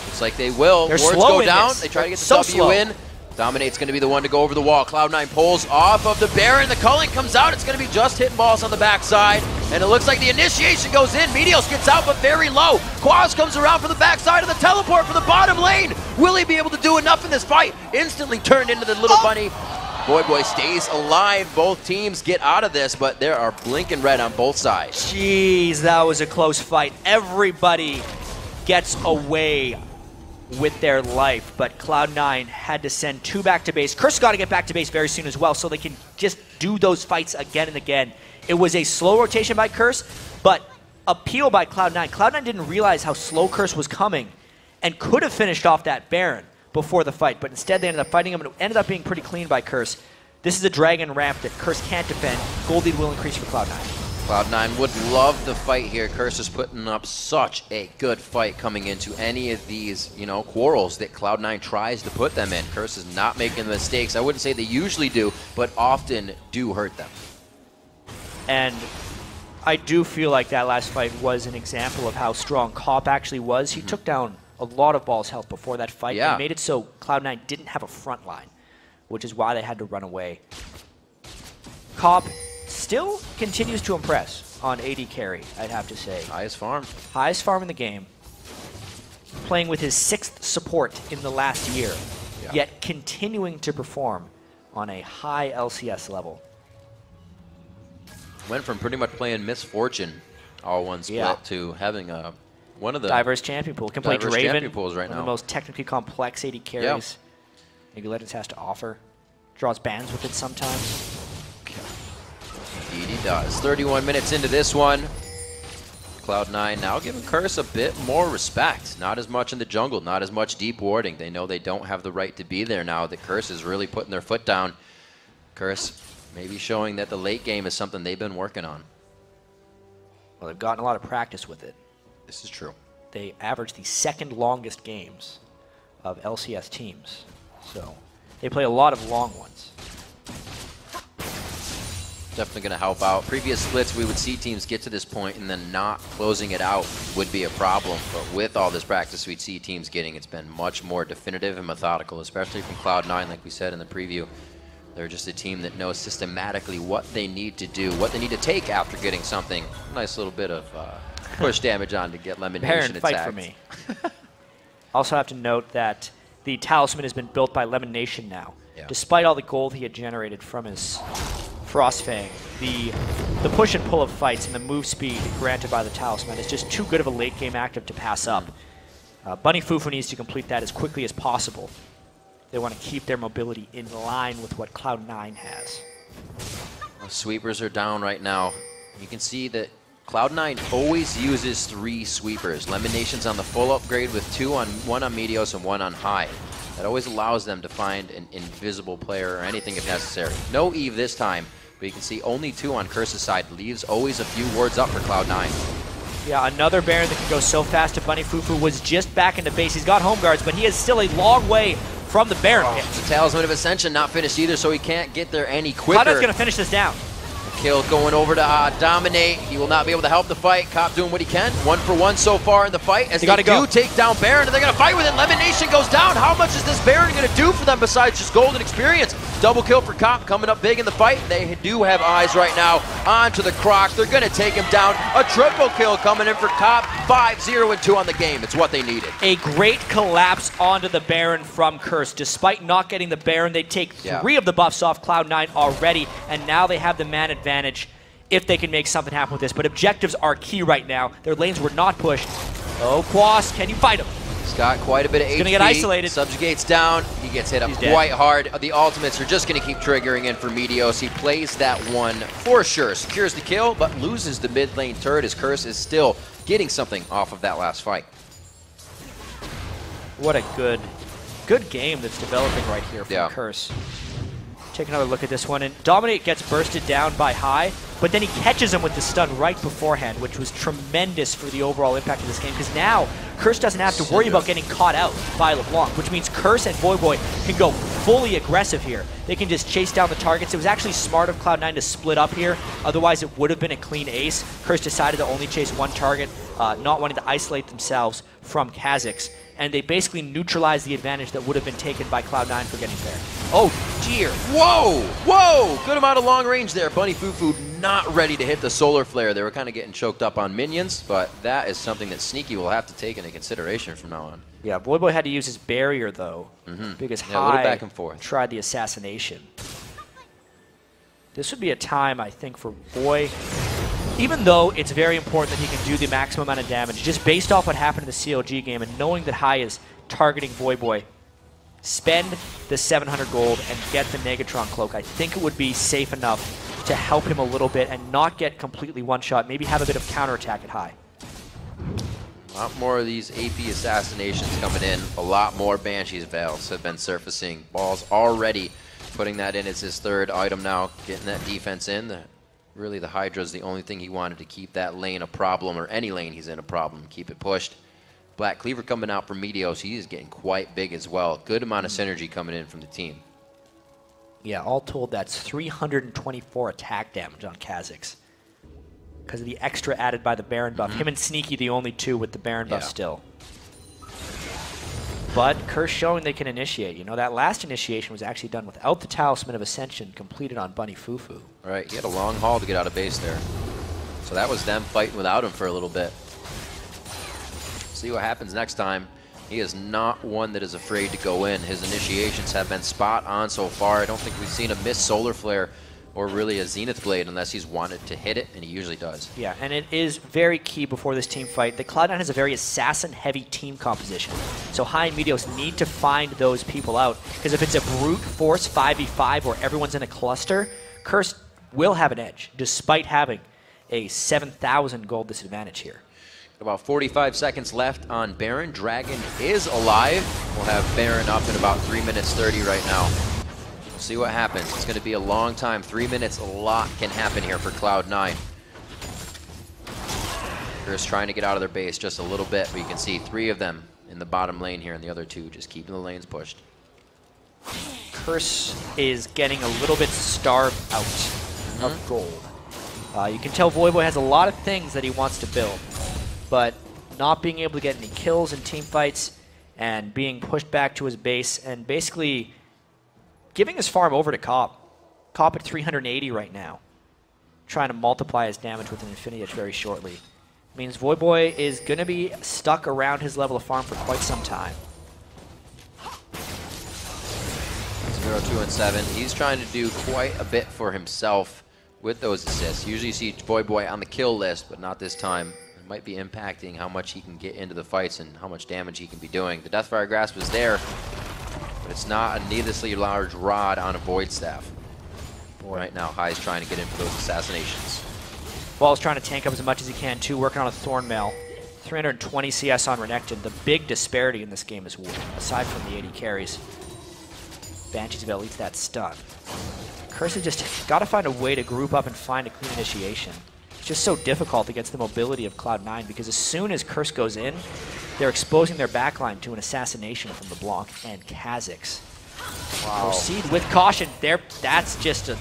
Looks like they will. They're Wards slow go in down. this. They try to get the So W slow. in. Dominate's going to be the one to go over the wall. Cloud9 pulls off of the Baron. The culling comes out. It's going to be just hitting balls on the backside. And it looks like the initiation goes in. Meteos gets out, but very low. Quas comes around from the backside of the teleport from the bottom lane. Will he be able to do enough in this fight? Instantly turned into the little bunny. Voyboy stays alive. Both teams get out of this, but there are blinking red on both sides. Jeez, that was a close fight. Everybody gets away with their life, but Cloud9 had to send 2 back to base. Curse got to get back to base very soon as well so they can just do those fights again and again. It was a slow rotation by Curse, but appeal by Cloud9. Cloud9 didn't realize how slow Curse was coming and could have finished off that Baron before the fight, but instead they ended up fighting him, and it ended up being pretty clean by Curse. This is a dragon ramp that Curse can't defend. Gold lead will increase for Cloud9. Cloud9 would love the fight here. Curse is putting up such a good fight coming into any of these, you know, quarrels that Cloud9 tries to put them in. Curse is not making the mistakes. I wouldn't say they usually do, but often do hurt them. And I do feel like that last fight was an example of how strong Cop actually was. He took down a lot of Ball's health before that fight and made it so Cloud9 didn't have a front line, which is why they had to run away. Cop still continues to impress on AD carry, I'd have to say. Highest farm. Highest farm in the game. Playing with his 6th support in the last year, yet continuing to perform on a high LCS level. Went from pretty much playing Misfortune all one split to having one of the diverse champion pool. Can play Draven, champion pools right one now. of the most technically complex AD carries maybe Legends has to offer. Draws bans with it sometimes. Indeed he does. 31 minutes into this one. Cloud9 now giving Curse a bit more respect. Not as much in the jungle, not as much deep warding. They know they don't have the right to be there now that Curse is really putting their foot down. Curse maybe showing that the late game is something they've been working on. Well, they've gotten a lot of practice with it. This is true. They average the 2nd longest games of LCS teams. So they play a lot of long ones. Definitely going to help out. Previous splits, we would see teams get to this point and then not closing it out would be a problem. But with all this practice we'd see teams getting, it's been much more definitive and methodical, especially from Cloud9, like we said in the preview. They're just a team that knows systematically what they need to do, what they need to take after getting something. Nice little bit of push damage on to get LemonNation Baron, attacked. fight for me. Also have to note that the talisman has been built by LemonNation now. Despite all the gold he had generated from his Frostfang, the push and pull of fights and the move speed granted by the talisman is just too good of a late game active to pass up. Bunny Fufuu needs to complete that as quickly as possible. They want to keep their mobility in line with what Cloud9 has. Well, sweepers are down right now. You can see that Cloud9 always uses 3 sweepers. LemonNation's on the full upgrade with 1 on Meteos and 1 on Hai. That always allows them to find an invisible player or anything if necessary. No Eve this time, but you can see only 2 on Curse's side. Leaves always a few wards up for Cloud9. Yeah, another Baron that can go so fast to Bunny Fufuu was just back into base. He's got home guards, but he is still a long way from the Baron pit. The Talisman of Ascension not finished either, so he can't get there any quicker. Cloud9's going to finish this down. Kill going over to Dominate. He will not be able to help the fight. Cop doing what he can. 1 for 1 so far in the fight as they do take down Baron, and they're going to fight with it. LemonNation goes down. How much is this Baron going to do for them besides just golden experience? Double kill for Cop coming up big in the fight. They do have eyes right now onto the Croc. They're going to take him down. A triple kill coming in for Cop. 5-0-2 on the game. It's what they needed. A great collapse onto the Baron from Curse. Despite not getting the Baron, they take 3 of the buffs off Cloud9 already, and now they have the man advantage if they can make something happen with this. But objectives are key right now. Their lanes were not pushed. Oh, Quas, can you fight him? He's got quite a bit of HP. He's going to get isolated. Subjugate's down. He gets hit up quite hard. The ultimates are just going to keep triggering in for Meteos. He plays that one for sure. Secures the kill, but loses the mid lane turret as Curse is still getting something off of that last fight. What a good game that's developing right here from Curse. Take another look at this one, and Dominate gets bursted down by Hai, but then he catches him with the stun right beforehand, which was tremendous for the overall impact of this game, because now Curse doesn't have to worry about getting caught out by LeBlanc, which means Curse and Voyboy can go fully aggressive here. They can just chase down the targets. It was actually smart of Cloud9 to split up here. Otherwise, it would have been a clean ace. Curse decided to only chase one target, not wanting to isolate themselves from Kha'Zix. And they basically neutralized the advantage that would have been taken by Cloud9 for getting there. Oh, dear. Whoa! Whoa! Good amount of long range there. Bunny Fufuu not ready to hit the solar flare. They were kind of getting choked up on minions, but that is something that Sneaky will have to take into consideration from now on. Yeah, Voyboy had to use his barrier, though, because Yeah, a little Hai back and forth. tried the assassination. This would be a time, I think, for Boy. Even though it's very important that he can do the maximum amount of damage, just based off what happened in the CLG game and knowing that Hai is targeting Voyboy, spend the 700 gold and get the Negatron Cloak. I think it would be safe enough to help him a little bit and not get completely one-shot, maybe have a bit of counterattack at Hai. A lot more of these AP assassinations coming in. A lot more Banshee's Veils have been surfacing. Ball's already putting that in as his third item now, getting that defense in. Really, the Hydra's the only thing he wanted to keep that lane a problem, or any lane he's in a problem, keep it pushed. Black Cleaver coming out from Meteos, he is getting quite big as well. Good amount of synergy coming in from the team. Yeah, all told, that's 324 attack damage on Kha'Zix because of the extra added by the Baron buff. Him and Sneaky the only two with the Baron buff still. But Curse showing they can initiate. You know, that last initiation was actually done without the Talisman of Ascension completed on Bunny Fufuu. Right, he had a long haul to get out of base there. So that was them fighting without him for a little bit. See what happens next time. He is not one that is afraid to go in. His initiations have been spot on so far. I don't think we've seen a missed Solar Flare or really a Zenith Blade unless he's wanted to hit it, and he usually does. Yeah, and it is very key before this team fight that Cloud9 has a very assassin-heavy team composition. So Hai and Meteos need to find those people out, because if it's a brute force 5v5 where everyone's in a cluster, Curse will have an edge, despite having a 7,000 gold disadvantage here. About 45 seconds left on Baron. Dragon is alive. We'll have Baron up in about 3 minutes 30 right now. See what happens. It's going to be a long time. 3 minutes, a lot can happen here for Cloud9. They're just trying to get out of their base just a little bit, but you can see 3 of them in the bottom lane here, and the other 2 just keeping the lanes pushed. Curse is getting a little bit starved out of gold. You can tell Voyboy has a lot of things that he wants to build, but not being able to get any kills in team fights and being pushed back to his base and basically giving his farm over to Cop. Cop at 380 right now. Trying to multiply his damage with an Infinity Edge very shortly. Means Voyboy is going to be stuck around his level of farm for quite some time. 0, 2, and 7. He's trying to do quite a bit for himself with those assists. Usually you see Voyboy on the kill list, but not this time. It might be impacting how much he can get into the fights and how much damage he can be doing. The Deathfire Grasp was there, but it's not a needlessly large rod on a Void Staff. Right now, Hai's trying to get in for those assassinations. Wall's trying to tank up as much as he can, too, working on a Thorn Mail. 320 CS on Renekton. The big disparity in this game is, aside from the 80 carries, Banshee's Veil eats that stun. Curse has just got to find a way to group up and find a clean initiation. It's just so difficult against the mobility of Cloud9, because as soon as Curse goes in, they're exposing their backline to an assassination from LeBlanc and Kha'Zix. Wow. Proceed with caution. That's just a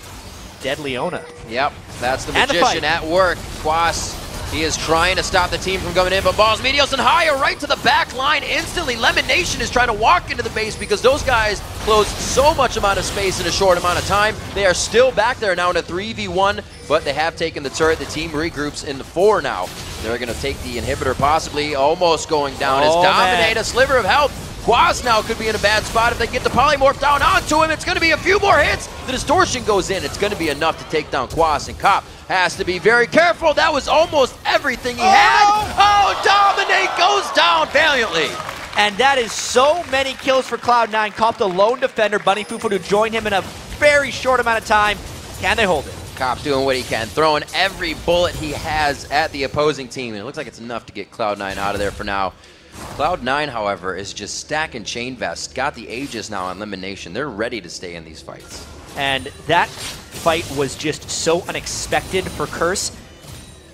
dead Leona. Yep, that's the Magician at work. Quas, he is trying to stop the team from coming in, but balls, Meteos, and Hai are right to the back line instantly. LemonNation is trying to walk into the base because those guys closed so much amount of space in a short amount of time. They are still back there now in a 3v1, but they have taken the turret. The team regroups in the 4 now. They're going to take the inhibitor, possibly almost going down as Dominate, a sliver of health. Quas now could be in a bad spot if they get the polymorph down onto him. It's going to be a few more hits. The distortion goes in. It's going to be enough to take down Quas, and Cop has to be very careful. That was almost everything he had. Oh, Dominate goes down valiantly. And that is so many kills for Cloud9. Cop the lone defender, Bunny Fufuu, to join him in a very short amount of time. Can they hold it? Cop doing what he can, throwing every bullet he has at the opposing team. And it looks like it's enough to get Cloud9 out of there for now. Cloud9, however, is just stacking Chain Vest. Got the Aegis now on LemonNation. They're ready to stay in these fights. And that fight was just so unexpected for Curse.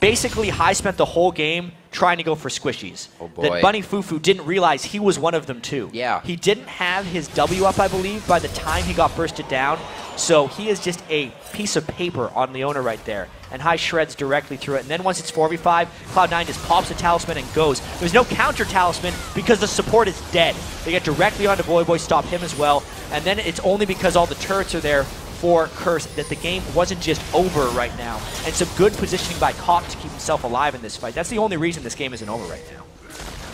Basically, Hai spent the whole game trying to go for squishies. Oh boy. That Bunny Fufuu didn't realize he was one of them too. Yeah. He didn't have his W up, I believe, by the time he got bursted down. So he is just a piece of paper on Leona right there. And Hai shreds directly through it. And then once it's 4v5, Cloud9 just pops a talisman and goes. There's no counter talisman because the support is dead. They get directly onto Voyboy, stop him as well. And then it's only because all the turrets are there for Curse that the game wasn't just over right now. And some good positioning by Cop to keep himself alive in this fight. That's the only reason this game isn't over right now.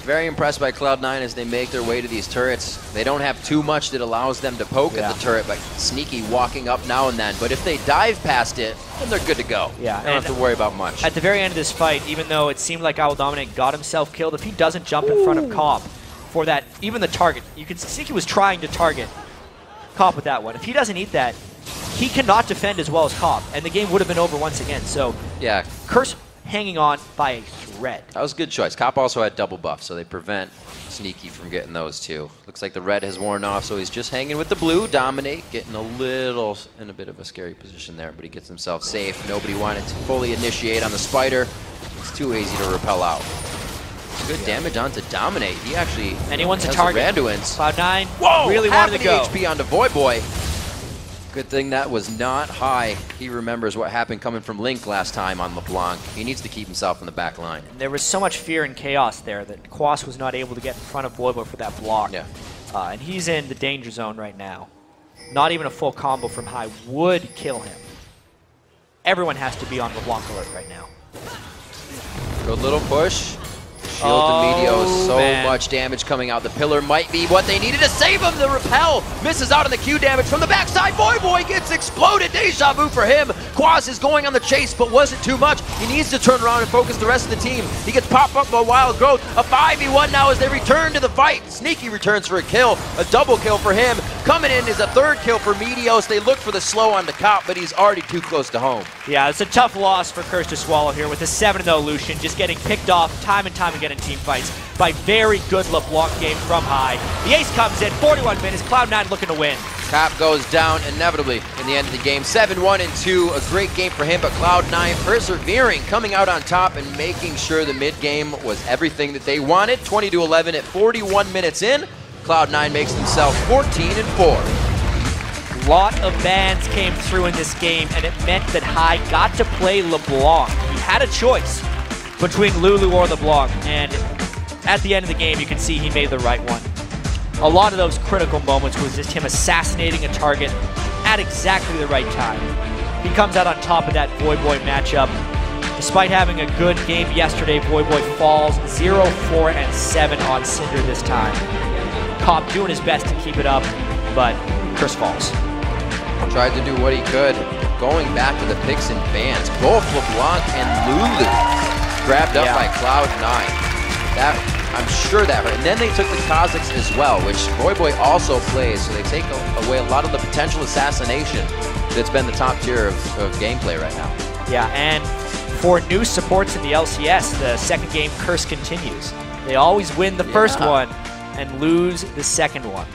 Very impressed by Cloud9 as they make their way to these turrets. They don't have too much that allows them to poke at the turret, but sneaky walking up now and then. But if they dive past it, then they're good to go. Yeah, they don't have to worry about much. At the very end of this fight, even though it seemed like IWillDominate got himself killed, if he doesn't jump in front of Cop for that, even the target, you can see he was trying to target Cop with that one. If he doesn't eat that, he cannot defend as well as Cop, and the game would have been over once again. So yeah, Curse hanging on by a thread. That was a good choice. Cop also had double buff, so they prevent Sneaky from getting those too. Looks like the red has worn off, so he's just hanging with the blue. Dominate, getting a little in a bit of a scary position there, but he gets himself safe. Nobody wanted to fully initiate on the Spider. It's too easy to repel out. Good damage onto Dominate. He actually anyone's a has target. Randuin's. Cloud9 Whoa, really wanted to go. HP onto Voyboy. Good thing that was not Hai. He remembers what happened coming from Link last time on LeBlanc. He needs to keep himself in the back line. And there was so much fear and chaos there that Quas was not able to get in front of Voyboy for that block. Yeah. And he's in the danger zone right now. Not even a full combo from Hai would kill him. Everyone has to be on LeBlanc alert right now. Good little push. Shield to Meteos, so much damage coming out. The pillar might be what they needed to save him. The repel misses out on the Q damage from the backside. Voyboy gets exploded. Deja vu for him. Quas is going on the chase, but wasn't too much. He needs to turn around and focus the rest of the team. He gets popped up by Wild Growth. A 5v1 now as they return to the fight. Sneaky returns for a kill. A double kill for him. Coming in is a third kill for Meteos. They look for the slow on the Cop, but he's already too close to home. Yeah, it's a tough loss for Curse to swallow here with a 7-0 Lucian, just getting picked off time and time again in team fights by very good LeBlanc game from Hai. The ace comes in, 41 minutes, Cloud9 looking to win. Cop goes down inevitably in the end of the game. 7-1-2, a great game for him, but Cloud9 persevering, coming out on top and making sure the mid-game was everything that they wanted. 20-11 at 41 minutes in. Cloud9 makes themselves 14-4. Lot of bans came through in this game, and it meant that Hai got to play LeBlanc. He had a choice between Lulu or LeBlanc, and at the end of the game, you can see he made the right one. A lot of those critical moments was just him assassinating a target at exactly the right time. He comes out on top of that Voyboy matchup. Despite having a good game yesterday, Voyboy falls 0-4-7 on Syndra this time. Cop doing his best to keep it up, but Curse falls. Tried to do what he could. Going back to the picks and bans. Both LeBlanc and Lulu grabbed up by Cloud9. I'm sure that hurt. And then they took the Kazakhs as well, which Voyboy also plays, so they take away a lot of the potential assassination that's been the top tier of gameplay right now. Yeah, and for new supports in the LCS, the second game Curse continues. They always win the first one and lose the second one.